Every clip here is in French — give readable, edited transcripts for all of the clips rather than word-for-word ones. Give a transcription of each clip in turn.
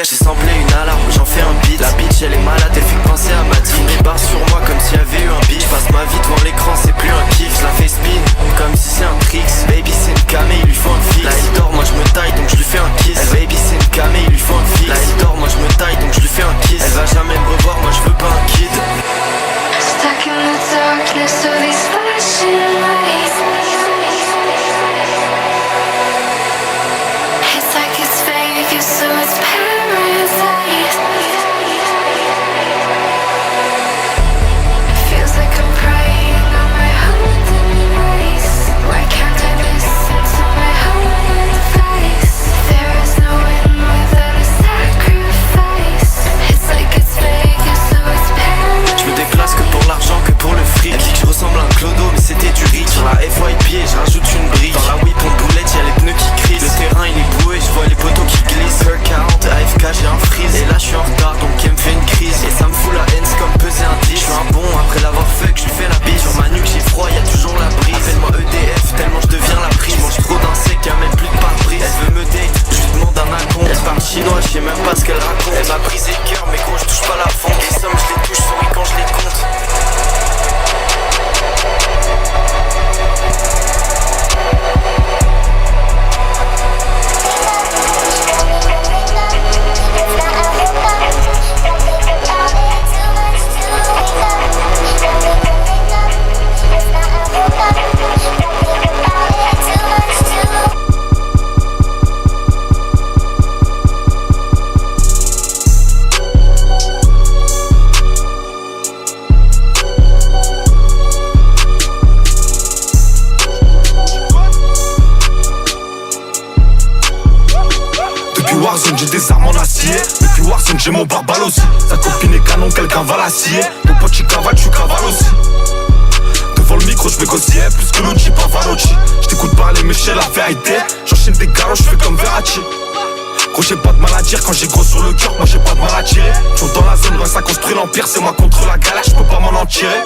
J'ai samplé une alarme, j'en fais un beat. La bitch elle est malade, elle fait penser à ma team. Les barres sur moi comme s'il y avait eu un beat. J'passe ma vie devant l'écran, c'est plus un kiff. Je la fais spin, comme si c'est un tricks. Baby c'est une camée, il lui faut un fix. Là il dort, moi je me taille donc je lui fais un kiss. Baby c'est une camée, il lui faut un fix. Là il dort, moi je me taille donc je lui fais un kiss. Elle va jamais me revoir, moi je veux pas un kid. Stuck in the darkness of these flashing lights. It's like it's fake, so it's parasite. Feels like I'm crying on my own device. Why can't I listen to my own advice? There is no win without a sacrifice. It's like it's fake, so it's parasite. Je me déplace que pour l'argent, que pour le fric. Elle dit que je ressemble à un clodo mais c'était du riz. Sur la FYP je rajoute une brique. Dans la whip on boulette y'a les pneus qui crissent. Le terrain il est boué, je vois les poteaux qui glissent. Cœur 40, AFK j'ai un freeze. Et là je suis en retard donc elle me fait une crise. Et ça me fout la haine, c'est comme peser un 10. Je suis un bon après l'avoir fuck, je lui fais la bise. Sur ma nuque j'ai froid, y'a toujours la brise. Appelle-moi EDF tellement je deviens la prise. Je mange trop d'insectes, y'a même plus de pare-brise. Elle veut me date, je lui demande un acompte. Elle parle chinois, je sais même pas ce qu'elle raconte. Elle m'a brisé le cœur mais gros je touche pas la fonte. Les sommes je les touche, souris quand je les compte. Warzone, j'ai des armes en acier. Depuis Warzone, j'ai mon barbal aussi. Sa copine est canon, quelqu'un va la scier. Ton pote, tu cavales, tu cavales aussi. Devant le micro, je négociais plus que Lucci, Pavarotti. Je t'écoute parler, mais je sais la vérité. J'enchaîne des galops, je fais comme Verratti. Gros, j'ai pas de mal à dire quand j'ai gros sur le cœur. Moi, j'ai pas de mal à tirer. Toujours dans la zone, ça construit l'empire. C'est moi contre la galère, je peux pas m'en en tirer.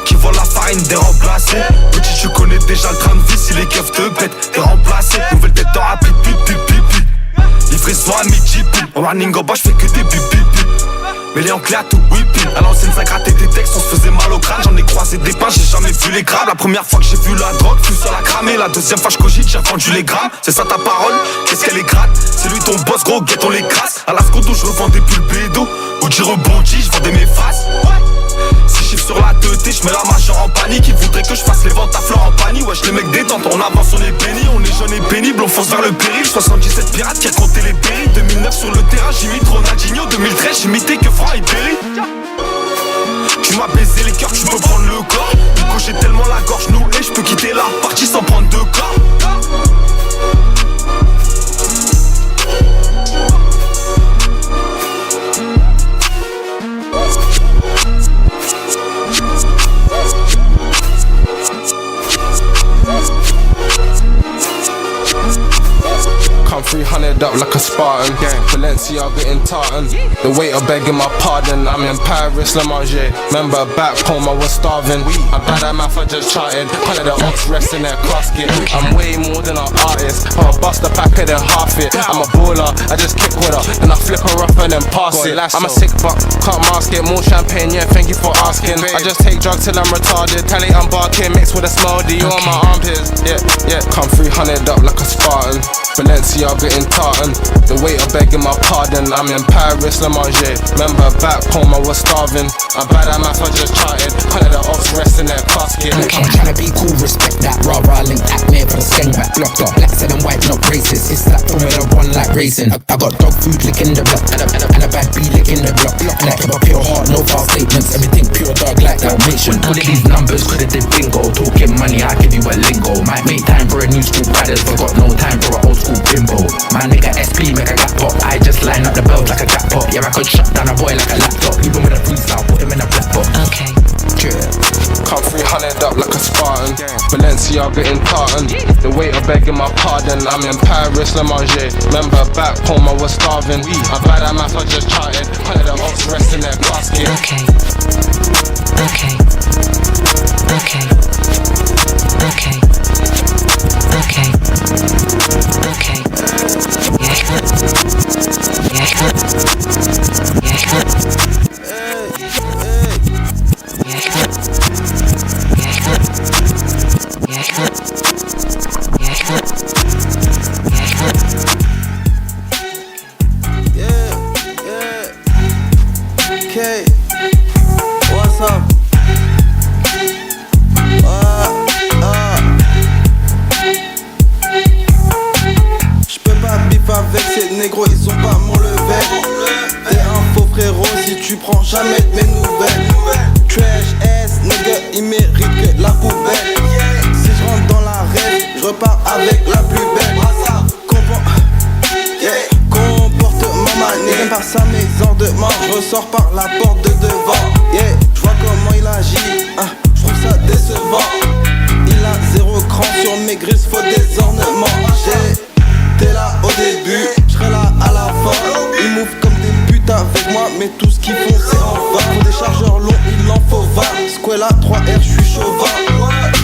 Qui vole la farine des remplacés. Petit, tu connais déjà le train de vie. Si les keufs te pètent, t'es remplacé. Nouvelle tête en rapide, pip, pip, pip, pip. Livraison à midi, pip. En running en bas, j'fais que des bip, bip, bip. Mais les enclés à tout whipping. À l'ancienne, ça grattait des textes, on se faisait mal au crâne. J'en ai croisé des pains, j'ai jamais vu les grabs. La première fois que j'ai vu la drogue, fut seul à cramer. La deuxième fois, je cogite, j'ai vendu les grammes. C'est ça ta parole, qu'est-ce qu'elle est gratte. C'est lui ton boss, gros, guette, on les crasse. À la scodo, je revends des pulls bédo. Ou j'y rebondis, je vendais mes faces. Si chiffre sur la teuté, j'mets la majeure en panique. Ils voudraient que je fasse les ventes à fleurs en panier. Wesh les mecs détente, on avance, on est béni. On est jeune et pénible, on fonce vers le péril. 77 pirates qui racontaient les périls. 2009 sur le terrain, j'imite Ronaldinho. 2013 j'imitais que Franck et Perry. Tu m'as baisé les cœurs, tu peux prendre le corps. Du coup j'ai tellement la gorge nouée, je peux quitter la partie sans prendre de corps. Come 300 up like a Spartan. Balenciaga in tartan. The waiter begging my pardon. I'm in Paris, Le Manger. Remember back home I was starving. I bad at math, I just charted. Kind of the ox rest in their casket. I'm way more than an artist. I'll bust a packer then half it. I'm a baller, I just kick with her. Then I flip her up and then pass it. I'm a sick fuck, can't mask it. More champagne, yeah, thank you for asking. I just take drugs till I'm retarded. Tally I'm barking, mixed with a smell of you on my armpits. Yeah, yeah. Come 300 up like a Spartan. Balenciaga in tartan. The waiter begging my pardon. I'm in Paris, Le Manger. Remember back home I was starving. I'm bad at math, I just charted. Kind of the ops rest in their casket. I'm tryna be cool, respect that. Rather I link that near for the skeng back. Blocked up, black said I'm white, not racist. It's that Formula 1 like racing. I got dog food licking the block and a bad bee licking the block. Like a pure heart, no false statements. Everything pure dog like Dalmatian. All of these numbers could've did bingo. Talking money, I give you a lingo. Might make time for a new school riders, but got no time for an old school bimbo. My nigga SP make a gap pop. I just line up the bells like a gap pop. Yeah, I could shut down a boy like a laptop. Even with a freestyle, put him in a black box. Okay. Come 300 up like a Spartan. Balenciaga in tartan. The waiter begging my pardon. I'm in Paris, Le Manger. Remember back home I was starving. I'm bad at math, I just charted. Kind of the ops rest in their casket. Okay. Okay. Okay. Okay. Okay. Okay. Yeah. Yeah. Okay, what's up? J'peux pas bif avec ces négros, ils sont pas mon level. T'es un faux frérot si tu prends jamais de mes nouvelles. Trash ass nigga, il mérite que la poubelle. Si je rentre dans la rêve, je repars avec la plus belle. Comportement mané par sa maison de mort. Je ressors par la porte de devant. Yeah, je vois comment il agit, je trouve ça décevant. Il a zéro cran sur mes grises, faut des ornements. J'étais là au début, je serai là à la fin. Ils move comme des putes avec moi, mais tout ce qu'ils font c'est en vain. Pour des chargeurs longs, il en faut 20. Squella 3R, je suis chauvin.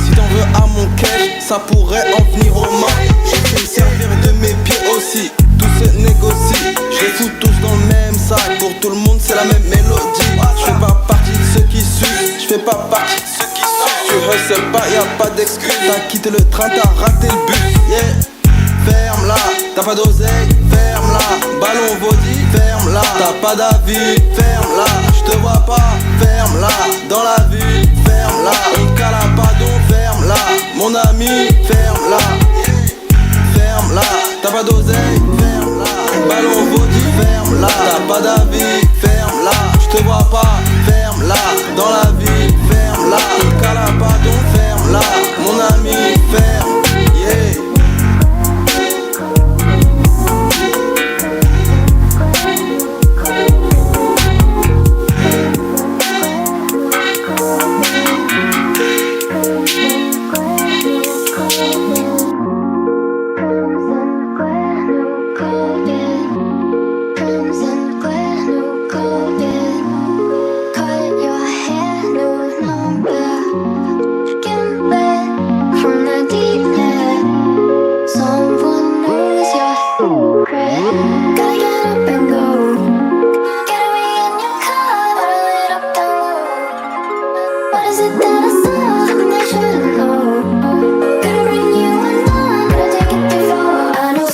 Si t'en veux à mon cash, ça pourrait en venir aux mains. Je sais me servir de mes pieds aussi. Tout se négocie, je les fous tous dans le même sac. Pour tout le monde c'est la même mélodie. Je fais pas partie de ceux qui sucent, je fais pas partie de ceux qui sucent. Tu hustle pas, y'a pas d'excuse. T'as quitté le train, t'as raté le bus. Yeah, ferme-la, t'as pas d'oseille, ferme-la. Ballon body, ferme-la. T'as pas d'avis, ferme-la. Je te vois pas, ferme-la. Dans la vue, ferme-la. On cale à padon, ferme-la. Mon ami, ferme-la. Ferme-la, t'as pas d'oseille, ferme-la. Ballon body, ferme-la. T'as pas d'avis, ferme-la. J'te vois pas, ferme-la. Dans la vie, ferme-la. On cale à padon, ferme-la. Mon ami, ferme, yeah.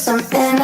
Something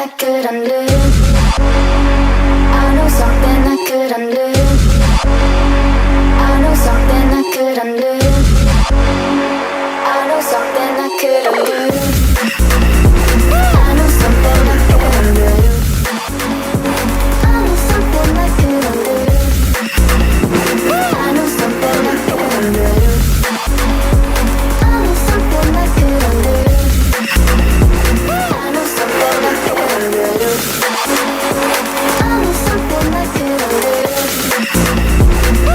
I could undo. I know something I could undo. I know something I could undo. I know something I could undo. I know something I could undo. I know something I could undo. I know something I could undo. I know something I could undo. I know something I could undo. I know something I could undo. I know something I could undo.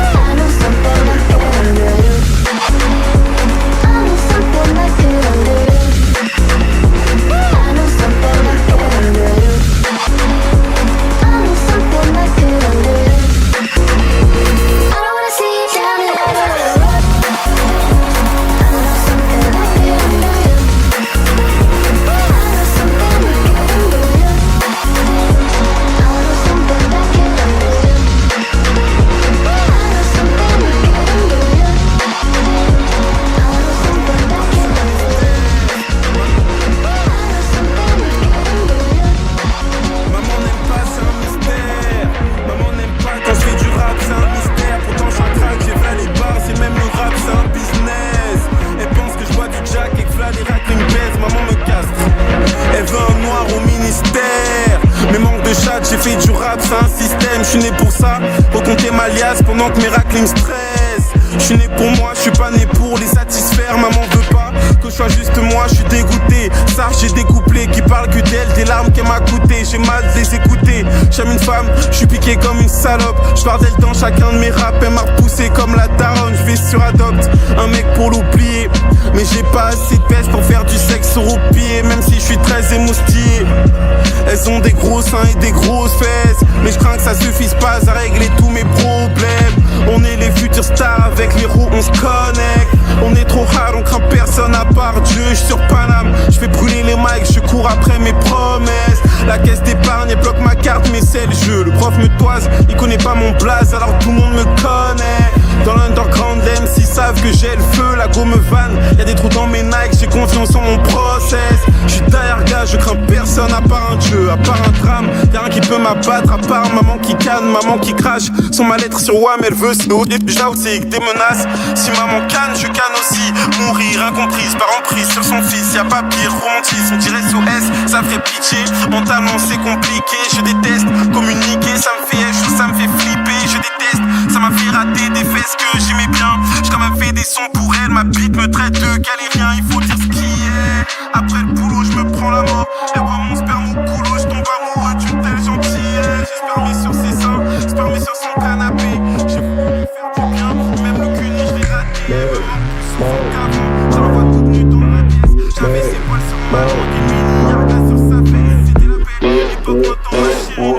I know something I could undo. I know something I could undo. I know something I could undo. I don't wanna see you down and out. I know something I could undo. I know something I could undo. I know something I could undo. I know something I could undo. I know something I could Maman n'aime pas, c'est un mystère. Maman n'aime pas quand je fais du rap, c'est un mystère. Pourtant je suis un crack, j'ai v'là les bars, c'est même le rap, c'est un business. Elle pense que je bois du jack et que v'là les racks me baise. Maman me castre, elle veut un noir au ministère. Mais manque de chat, j'ai fait du rap, c'est un système. Je suis né pour ça, recompter ma liasse pendant que mes racks me stressent. Je suis né pour moi, je suis pas né pour les satisfaire. Maman veut pas que je sois juste moi, je suis dégoûté. Ça, j'ai des couplets qui parlent que d'elle, des larmes qu'elle m'a coûté. J'ai mal de les écouter. J'aime une femme, je suis piqué comme une salope. Je parle d'elle dans chacun de mes raps. Elle m'a repoussé comme la daronne. Je vais sur Adopt, un mec pour l'oublier. Mais j'ai pas assez de pèse pour faire du sexe au pied. Même si je suis très émoustillé. Elles ont des gros seins et des grosses fesses. Mais je crains que ça suffise pas à régler tous mes problèmes. On est les futurs stars, avec les roues on se connecte. On est trop hard, on craint personne à part Dieu. Je suis sur Paname, je fais brûler les mics, je cours après mes promesses. La caisse d'épargne, elle bloque ma carte, mais c'est le jeu. Le prof me toise, il connaît pas mon blaze, alors tout le monde me connaît. Dans l'underground, les MC savent que j'ai le feu, la go me vanne. Y'a des trous dans mes Nike, j'ai confiance en mon process. Je suis derrière gars, je crains personne à part un dieu, à part un drame. Y'a rien qui peut m'abattre, à part maman qui canne, maman qui crache. Son mal-être sur WAM, elle veut se nourrir. J'avoue, c'est des menaces. Si maman canne, je canne aussi. Mourir incomprise par emprise sur son fils. Y'a pas pire, romantisme, on dirait SOS, ça fait pitié. Mentalement, c'est compliqué, je déteste communiquer, ça me fait échouer, ça me fait flipper, je déteste. Ça m'a fait rater des fesses que j'aimais bien. J'ai quand même fait des sons pour elle, ma bite me traite de galérien. Il faut dire ce qui est. Après le boulot, je me prends la mort. Elle voit mon sperme au couloir, je tombe amoureux d'une telle gentillesse. J'ai spermé sur ses seins, spermé sur son canapé. J'ai voulu faire du bien, même le cul, je l'ai raté. Je l'envoie toute nue dans la pièce. J'avais ses poils sur ma langue, une mini-yarda sur sa fesse. C'était la paix, l'époque quand on a chié.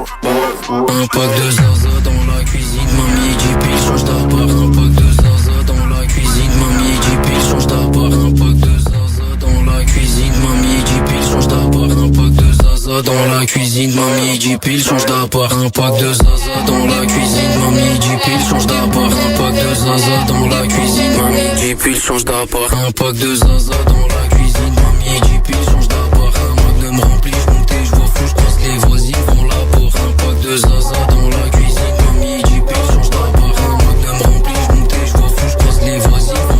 Un pack de zaza dans la cuisine, mamie dit pile change d'appart. Un pack de zaza dans la cuisine, mamie dit pile change d'appart. Un pack de zaza dans la cuisine, mamie dit pile change d'appart. Un pack de zaza dans la cuisine, mamie dit pile change d'appart. Un pack de zaza dans la cuisine, mamie dit pile change d'appart. Un pack de zaza dans la cuisine, mamie dit pile change d'appart. Un pack de zaza dans la cuisine, mamie dit pile change d'appart. Un magnum rempli, je monte et je vois flou, je croise les voisines font la porte. Un pack de zaza dans la cuisine, mamie dit pile change d'appart. Un magnum rempli, je monte et je vois flou, je croise les voisines font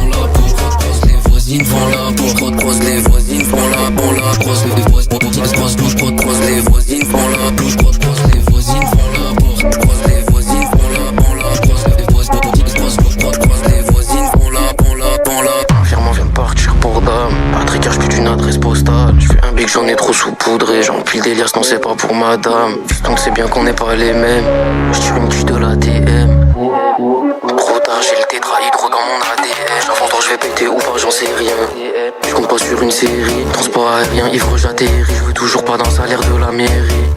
la porte. Je croise les voisines font la porte. Je croise les voisines font la porte. Je croise les voisines font la porte. Je croise les voisines font la porte. Je croise les voisines font la porte. Je croise les voisines font la porte. Virement vient de partir pour dame. Patrick, je plus d'une adresse postale. Je fais un big, j'en ai trop saupoudré. J'empile des liasses, non c'est pas pour madame. Donc c'est bien qu'on n'est pas les mêmes. Je tire une tige de l'ATM. Trop tard, j'ai le tétrahydro dans mon ADN. J'avance donc je vais péter ou pas, j'en sais rien. Je compte pas sur une série. Transport aérien, ivre j'atterris. Je veux toujours pas d'un salaire de la mairie.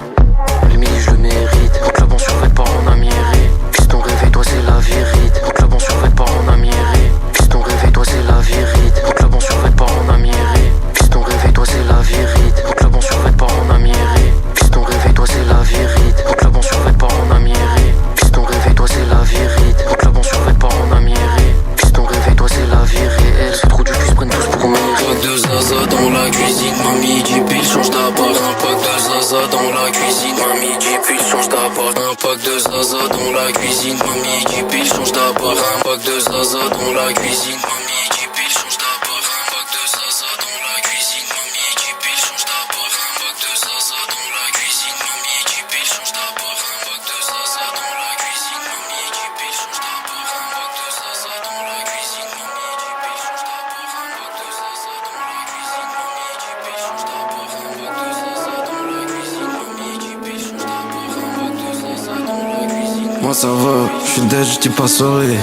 Le midi je le mérite. Donc la bon survêt pas en amiré. Fiston réveille-toi c'est la vérité. Donc la bon survêt pas en amiré. Fiston réveille-toi c'est la vérité. Donc la bon survêt pas en amiré. Fiston réveille-toi c'est la vérité. Donc la bon survêt pas en amiré. Fiston réveille-toi c'est la vérité. Donc la bon survêt pas en amiré. Fiston réveille-toi c'est la vérité. Donc la bon survêt pas en amiré. Fiston réveille-toi c'est la vérité. Elle c'est trop du cul, se prennent tous pour mérite. Un pack de zaza dans la cuisine, mamie dit pile change d'appart. Un pack de zaza zaza dans la cuisine. Mamie dit puis change d'appart. Un pack de zaza dans la cuisine. Mamie dit puis change d'appart. Un pack de zaza dans la cuisine. Mamie dit puis change d'appart. Un pack de zaza dans la cuisine. Mamie dit puis change d'appart. Un pack de zaza dans la cuisine. Mamie dit puis change d'appart. Un pack de zaza dans la cuisine. Mamie dit puis change d'appart. Un pack de zaza dans la cuisine. Mamie dit puis change d'appart. Un pack de zaza dans la cuisine. Mamie dit puis change d'appart. Un pack de zaza dans la cuisine. Mamie dit puis change d'appart. Un pack de zaza dans la cuisine. Moi ça va, j'suis dead, j'dis pas sorry.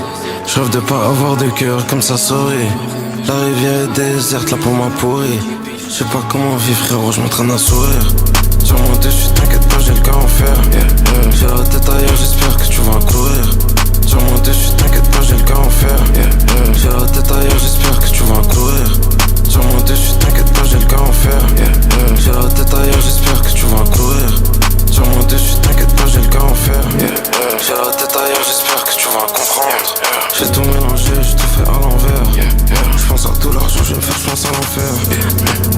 J'rêve de pas avoir de cœur comme ça sorry. La rivière est déserte, la peau m'a pourri. J'sais pas comment vivre frérot, j'm'entraîne à sourire. Sur mon dessus, t'inquiète pas, j'ai le cas en fer. J'ai la tête ailleurs, j'espère que tu vas courir. Sur mon dessus, t'inquiète pas, j'ai le cas en fer. J'ai la tête ailleurs, j'espère que tu vas courir. Sur mon dessus, t'inquiète pas, j'ai le cas en fer. J'ai la tête ailleurs, j'espère que tu vas courir. Sur mon dessus, t'inquiète pas, j'ai le cas en fer. J'ai la tête ailleurs, j'espère que tu vas comprendre. J'ai tout mélangé, j'ai tout fait à l'envers. J'pense à tout l'argent, je vais me faire, j'pense à l'enfer.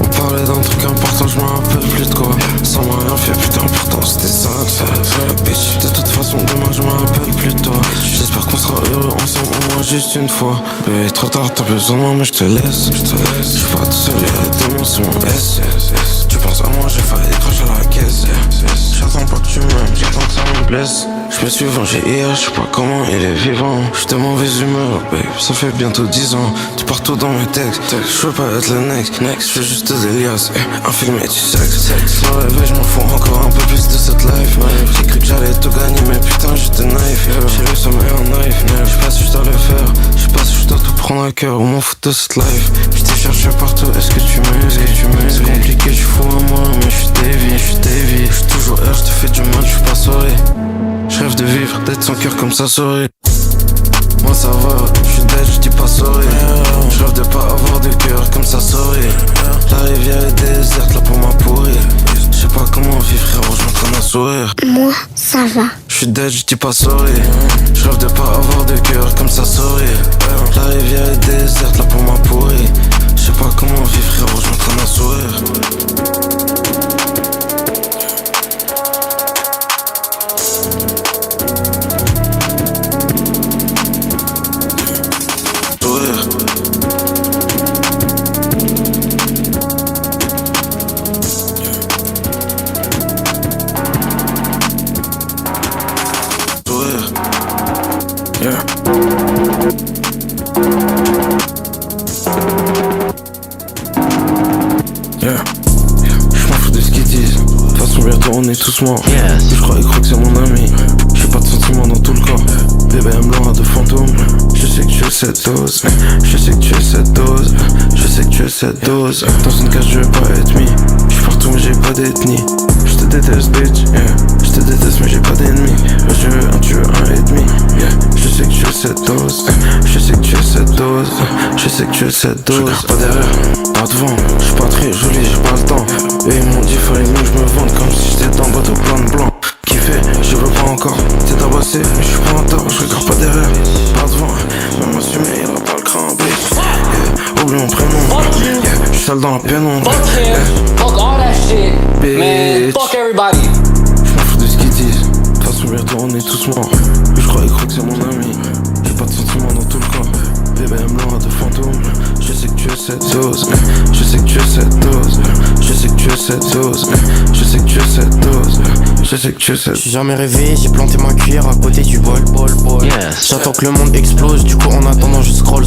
On parlait d'un truc important, je me rappelle plus de quoi. Ça m'a rien fait, putain, pourtant c'était ça. Bitch, de toute façon, demain je me rappelle plus de toi. J'espère qu'on sera heureux ensemble, au moins juste une fois. Bébé, trop tard, t'as besoin de moi, mais je te laisse. J'suis pas tout seul, y'a des démons, c'est mon S. Tu penses à moi, j'ai failli cracher à la caisse. J'attends pas que tu m'aimes, j'attends que ça me blesse. J'me suis vengé hier, j'sais pas comment il est vivant. J'suis de mauvaise humeur, babe, ça fait bientôt 10 ans. Tu partout dans mes textes, j'veux pas être le next. J'fais juste des liasses, un film et du sexe. Le réveil, j'm'en fous encore un peu plus de cette life. J'ai cru que j'allais tout gagner, mais putain j'étais naïf. J'ai le sommeil en naïf, j'sais pas si j'dois le faire. J'sais pas si j'dois tout prendre à cœur ou m'en foutre de cette life. J't'ai cherché partout, est-ce que tu m'aimes? C'est compliqué, j'suis fou à moi, mais j'suis Davy. J'suis toujours R, j'te fais du mal, j'suis pas sorry. J'rêve de vivre, d'être sans cœur comme ça sorry. Moi ça va, j'suis dead, j'dis pas sorry. J'rêve de pas avoir de cœur comme ça sorry. La rivière est déserte, la peau m'a pourri. J'sais pas comment vivre frérot, j'm'entraîne à sourire. Moi, ça va. J'suis dead, j'dis pas sorry. J'rêve de pas avoir de cœur comme ça sorry. La rivière est déserte, la peau m'a pourri. J'sais pas comment vivre frérot, j'm'entraîne à sourire. On est tous morts, je crois que c'est mon ami. J'ai pas de sentiments dans tout le corps. Bébé M blanc a de fantômes. Je sais que tu es cette dose. Je sais que tu es cette dose. Je sais que tu es cette dose. Dans une cage je vais pas être mis. J'suis partout mais j'ai pas d'ethnie. Je te déteste bitch, je te déteste mais j'ai pas d'ennemis. Je veux un, tu veux un et demi. Je sais que tu es cette dose. Je sais que tu es cette dose. Je sais que tu es cette dose. Je regarde pas derrière, pas devant. J'suis pas très joli, j'ai pas le temps. Et ils m'ont dit fallait mieux que je me vende comme si j'étais dans bateau plein de blanc. Kiffé, je veux pas encore. T'es tabassé, mais j'suis pas en tort. Je regarde pas derrière, pas devant. Même assumé, il a pas le cran, bitch. Oublie mon prénom. J'suis sale dans la pénombre. Fuck him, fuck all that shit. Bitch. Man, fuck everybody. J'm'en fous de ce qu'ils disent. De toute façon, bientôt on est tous morts. Je crois que c'est mon ami. J'ai pas de sentiments dans tout le corps. Bébé M blanc a de fantômes. Je sais que tu es cette dose. Je sais que tu es cette dose. Je sais que tu es cette dose. Je sais que tu es cette dose. Je sais que tu es cette. J'suis jamais réveillé, j'ai planté ma cuillère à côté du bol. J'attends que le monde explose, du coup en attendant je scroll.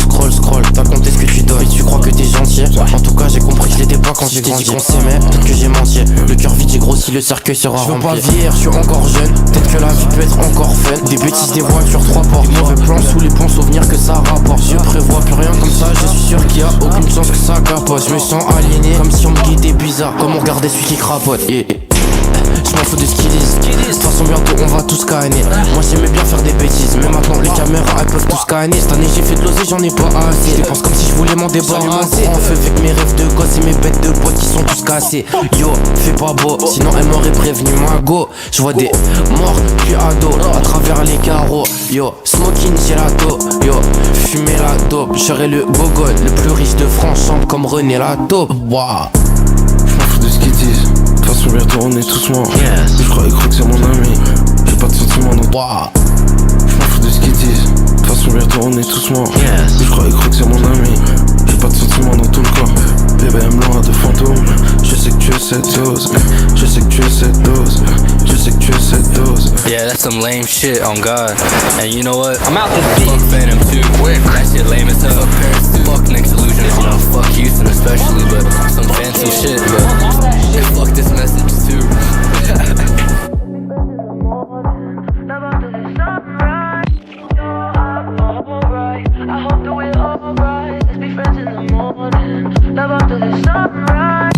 T'as compté ce que tu donnes, et tu crois que t'es gentil. En tout cas j'ai compris que je l'étais pas quand j'ai grandi. On s'aimait, peut-être que j'ai menti. Le cœur vide j'ai grossi, le cercueil sera rempli. Je veux pas vieillir, j'suis encore jeune. Peut-être que la vie peut être encore fun. Des bêtises, des voitures, 3 portes. Des mauvais plans sous les ponts, souvenirs que ça rapporte. Je prévois plus rien comme ça, je suis sûr qu'il y a aucune chance que ça capote. Je me sens aliéné, comme si on me guidait bizarre. Comme on regardait celui qui crapote. Je m'en fous de ce qu'ils disent. De toute façon bientôt on va tous scanner. Moi j'aimais bien faire des bêtises, mais maintenant les caméras elles peuvent tout scanner. Cette année j'ai fait de l'oseille, j'en ai pas assez. Je dépense comme si je voulais m'en débarrasser. En feu fait que mes rêves de gosse et mes bêtes de potes qui sont tous cassés. Yo, fais pas beau, sinon elle m'aurait prévenu ma go. Je vois des morts puis ados à travers les carreaux. Yo, smoking gelato. Yo, fumer la dope. Je serai le gogol le plus riche de France, chante comme René la taupe. Wow. Je m'en fous de ce qu'ils disent. De toute façon façon bientôt on est tous morts. Je crois que c'est mon ami. J'ai pas de sentiments non. Je m'en fous de ce qu'ils disent. De toute façon bientôt on est tous morts. Je crois que c'est mon ami. J'ai pas de sentiments dans tout le corps. Bébé aime loin de fantômes. Je sais que tu es cette dose. Je sais que tu es cette dose. Je sais que tu es cette dose. Yeah, that's some lame shit on God. And you know what? I'm out this bitch. Fuck Phantom too. That shit lame as hell. Fuck Nick's illusion. You know, fuck Houston especially, but some fancy shit. But and fuck this message too. Love after the sunrise.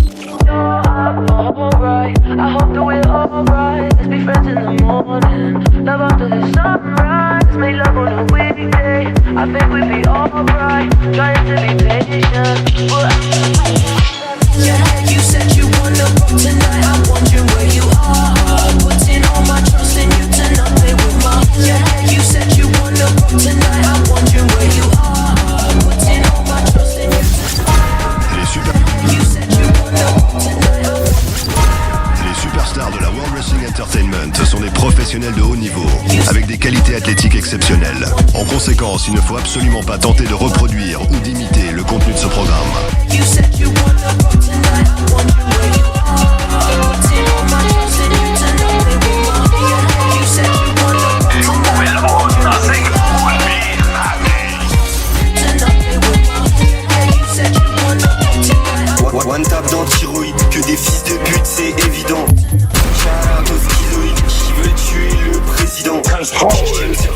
You're up, alright. I hope that we're alright. Let's be friends in the morning. Love after the sunrise. Make love on a weekday. I think we'd be alright. Trying to be patient, but yeah, you said you wanna rock tonight. I'm wondering where you are. Putting all my trust in you to not play with my. Yeah, you said you wanna rock tonight. I'm wondering where you are. Putting all my trust in you. Les superstars de la World Wrestling Entertainment sont des professionnels de haut niveau, avec des qualités athlétiques exceptionnelles. En conséquence, il ne faut absolument pas tenter de reproduire ou d'imiter le contenu de ce programme. One tap d'antiroïde, que des fils de pute, c'est évident. Charade aux schizoïdes, qui veut tuer le président.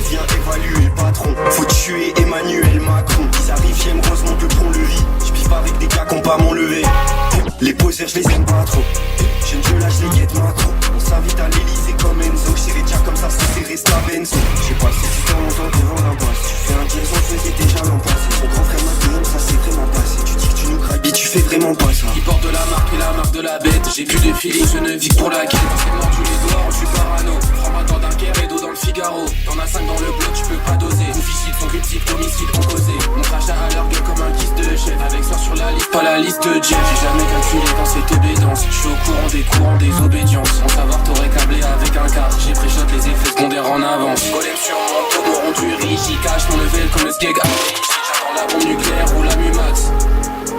Viens évaluer le patron. Faut tuer Emmanuel Macron. Ils arrivent, j'aime heureusement que le pont-levis. J'piffe avec des gars qui ont pas mon levé. Les poseurs, je les aime pas trop. J'aime que là, je les guette macro. On s'invite à l'Elysée comme Enzo. J'irai dire comme ça, c'est resté à Benzo. J'ai pas si tu t'en longtemps devant l'impasse. Tu fais un dièse, on faisait déjà l'impasse. Son grand frère Mathéo, ça c'est vraiment passé. Tu dis que tu nous grailles, tu fais vraiment pas ça. Il porte de la marque et la marque de la bête. J'ai plus de feeling, je ne vis que pour la quête. C'est mordu les doigts, je suis parano. Prends-moi dans Dunkerque et dos dans le Figaro. T'en as 5 dans le bloc, tu peux pas doser. Difficile, son critique, homicide composé. Mon crachat à leur gueule comme un kiss de chef. Avec ça sur la liste, pas la liste de Jeff. J'ai jamais calculé dans cette obédance. Je suis au courant des obédiences. Sans savoir t'aurais câblé avec un quart. J'ai pré-shot les effets secondaires en avance. Golem sur mon tour, rendu riche. J'y cache mon level comme le skeg. J'attends la bombe nucléaire ou la Mumax.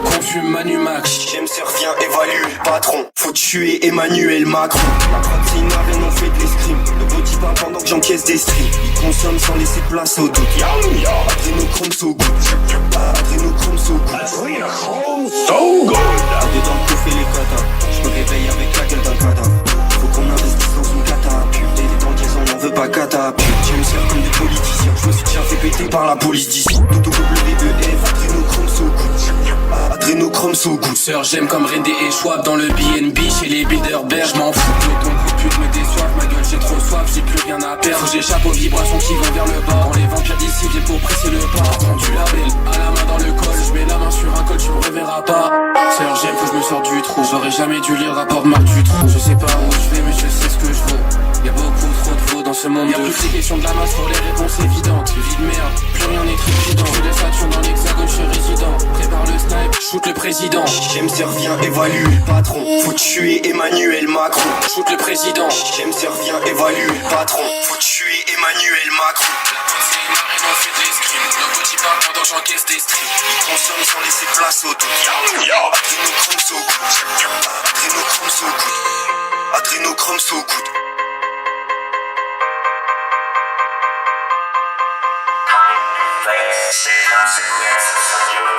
Confume Manumax. J'aime se revient évalue le patron. Faut tuer Emmanuel Macron. La droite c'est une arène, on fait de l'escrime. Ne body pas pendant que j'encaisse des streams. Ils consomment sans laisser place au doute. Adrénochrome so good. Adrénochrome so good. Adrénochrome so good. Dedans le coup fait les katas. Je me réveille avec la gueule d'un cadavre. Faut qu'on investisse dans une catapulte. Et les temps qu'ils en veut pas catapulte. J'aime se faire comme des politiciens. Je me suis déjà fait péter par la police d'ici. Tout au WEF. Adrénochrome so good. Adrénochrome so good. Sœur, j'aime comme Rendé et Schwab dans le BNB. Chez les Bilderberg, j'm'en fous. Ton coup de pute me déçoivent. Ma gueule, j'ai trop soif, j'ai plus rien à perdre. Faut que j'échappe aux vibrations qui vont vers le bas. Quand les vampires d'ici viennent pour presser le pas. Prends du label, à la main dans le col. J'mets la main sur un col, tu me reverras pas. Sœur, j'aime que je me sors du trou. J'aurais jamais dû lire le rapport de Marc Dutroux. Je sais pas où je vais, mais je sais ce que je vaux. Y'a beaucoup trop de faux dans ce monde. Y'a plus que ces questions de la masse pour les réponses évidentes. Vie de merde, plus rien n'est trépidant. Je suis de Saturne dans l'hexagone, je suis résident. Prépare le snipe, shoot le président. J'aime se revient évalue le patron. Faut tuer Emmanuel Macron. Shoot le président. J'aime se revient évalue le patron. Faut tuer Emmanuel Macron. La pointe c'est une arène, on fait de l'escrime. Le petit part pendant j'encaisse des streams. Ils consomment sans laisser place au doute. Adrénochrome so good. Adrénochrome so good. Adrénochrome so good. Face consequences of your